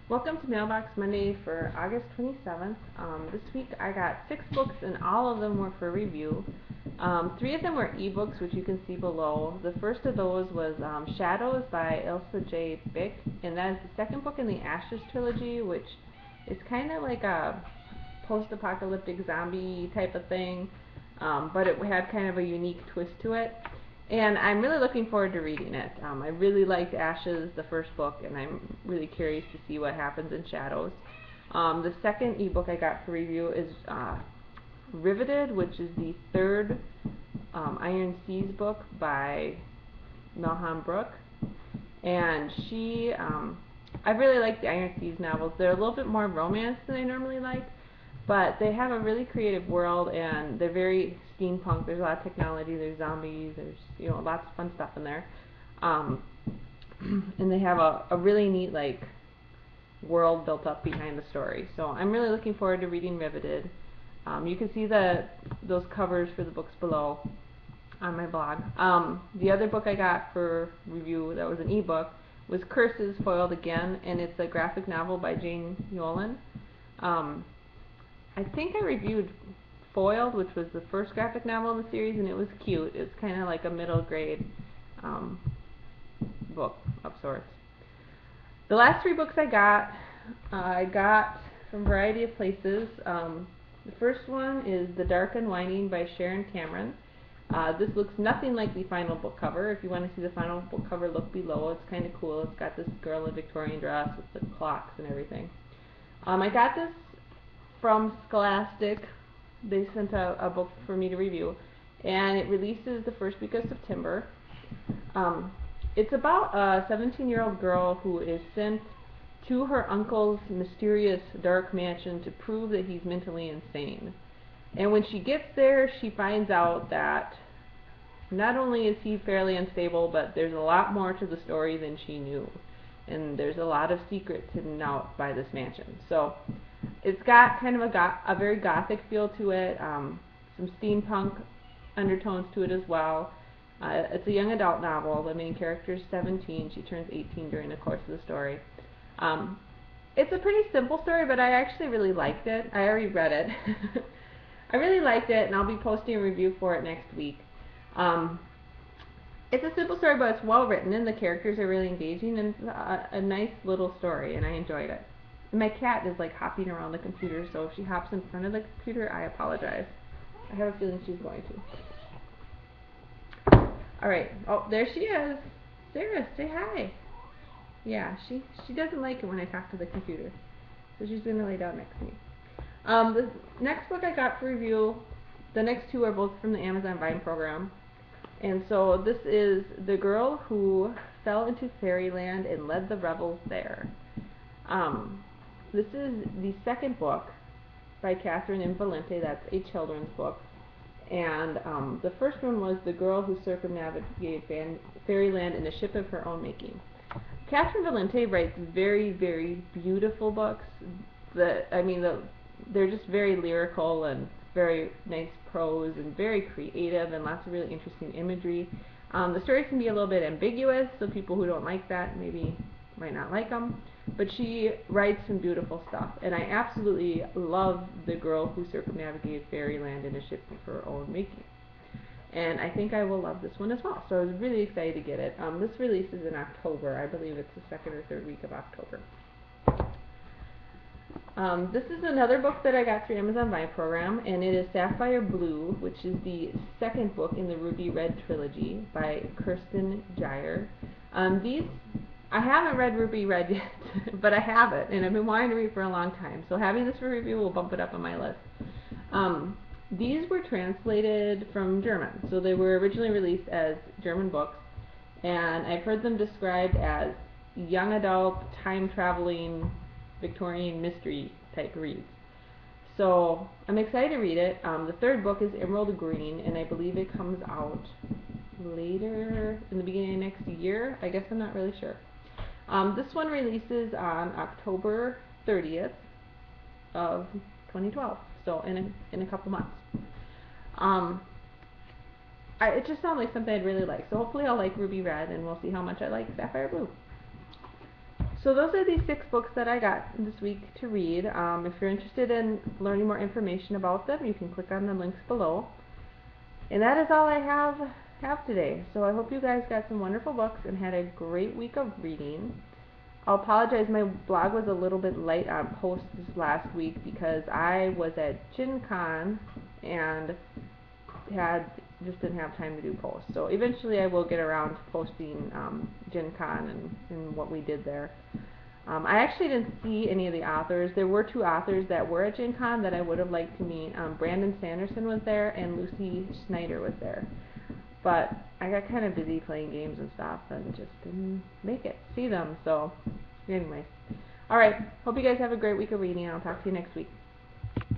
Welcome to Mailbox Monday for August 27th. This week I got 6 books and all of them were for review. 3 of them were ebooks, which you can see below. The first of those was Shadows by Ilsa J. Bick, and that is the second book in the Ashes trilogy, which is kind of like a post-apocalyptic zombie type of thing, but it had kind of a unique twist to it. And I'm really looking forward to reading it. I really liked Ashes, the first book, and I'm really curious to see what happens in Shadows. The second ebook I got for review is Riveted, which is the third Iron Seas book by Melham Brooke. And I really like the Iron Seas novels. They're a little bit more romance than I normally like, but they have a really creative world, and they're very steampunk. There's a lot of technology, there's zombies, there's lots of fun stuff in there. And they have a really neat world built up behind the story. So I'm really looking forward to reading Riveted. You can see those covers for the books below on my blog. The other book I got for review that was an ebook was Curses Foiled Again, and it's a graphic novel by Jane Yolen. I think I reviewed Foiled, which was the first graphic novel in the series, and it was cute. It's kind of like a middle grade book of sorts. The last 3 books I got from a variety of places. The first one is The Dark Unwinding by Sharon Cameron. This looks nothing like the final book cover. If you want to see the final book cover, look below. It's kind of cool. It's got this girl in a Victorian dress with the clocks and everything. I got this from Scholastic. They sent a book for me to review, and it releases the first week of September. It's about a 17-year-old girl who is sent to her uncle's mysterious dark mansion to prove that he's mentally insane. And when she gets there, she finds out that not only is he fairly unstable, but there's a lot more to the story than she knew. And there's a lot of secrets hidden out by this mansion. So it's got kind of a very gothic feel to it, some steampunk undertones to it as well. It's a young adult novel. The main character is 17. She turns 18 during the course of the story. It's a pretty simple story, but I actually really liked it. I already read it. I really liked it, and I'll be posting a review for it next week. It's a simple story, but it's well written, and the characters are really engaging, and it's a nice little story, and I enjoyed it. And my cat is hopping around the computer, so if she hops in front of the computer, I apologize. I have a feeling she's going to. Alright, oh, there she is. Sarah, say hi. Yeah, she doesn't like it when I talk to the computer, so she's going to lay down next to me. The next book I got for review, the next 2 are both from the Amazon Vine program. And so this is The Girl Who Fell into Fairyland and Led the Revels There. This is the second book by Catherine M. Valente. That's a children's book. And the first one was The Girl Who Circumnavigated Fairyland in a Ship of Her Own Making. Catherine Valente writes very, very beautiful books. They're just very lyrical and very nice prose and very creative and lots of really interesting imagery. The stories can be a little bit ambiguous, so people who don't like that maybe might not like them. But she writes some beautiful stuff, and I absolutely love The Girl Who Circumnavigated Fairyland in a Ship of Her Own Making. And I think I will love this one as well, so I was really excited to get it. This releases in October. I believe it's the 2nd or 3rd week of October. This is another book that I got through Amazon Vine program, and it is Sapphire Blue, which is the second book in the Ruby Red trilogy by Kirsten Geier. I haven't read Ruby Red yet, but I have it, and I've been wanting to read for a long time, so having this for review will bump it up on my list. These were translated from German, so they were originally released as German books, and I've heard them described as young adult, time-traveling, Victorian mystery type reads. So I'm excited to read it. The 3rd book is Emerald Green, and I believe it comes out later, in the beginning of next year. I guess I'm not really sure. This one releases on October 30th of 2012, so in a couple months. It just sounds like something I'd really like, so hopefully I'll like Ruby Red, and we'll see how much I like Sapphire Blue. So those are the 6 books that I got this week to read. If you're interested in learning more information about them, you can click on the links below. And that is all I have today. So I hope you guys got some wonderful books and had a great week of reading. I'll apologize, my blog was a little bit light on posts this last week because I was at Gen Con and just didn't have time to do posts. So eventually I will get around to posting Gen Con and what we did there. I actually didn't see any of the authors. There were 2 authors that were at Gen Con that I would have liked to meet. Brandon Sanderson was there and Lucy Snyder was there. But I got kind of busy playing games and stuff and just didn't make it see them. So anyway. Alright, hope you guys have a great week of reading and I'll talk to you next week.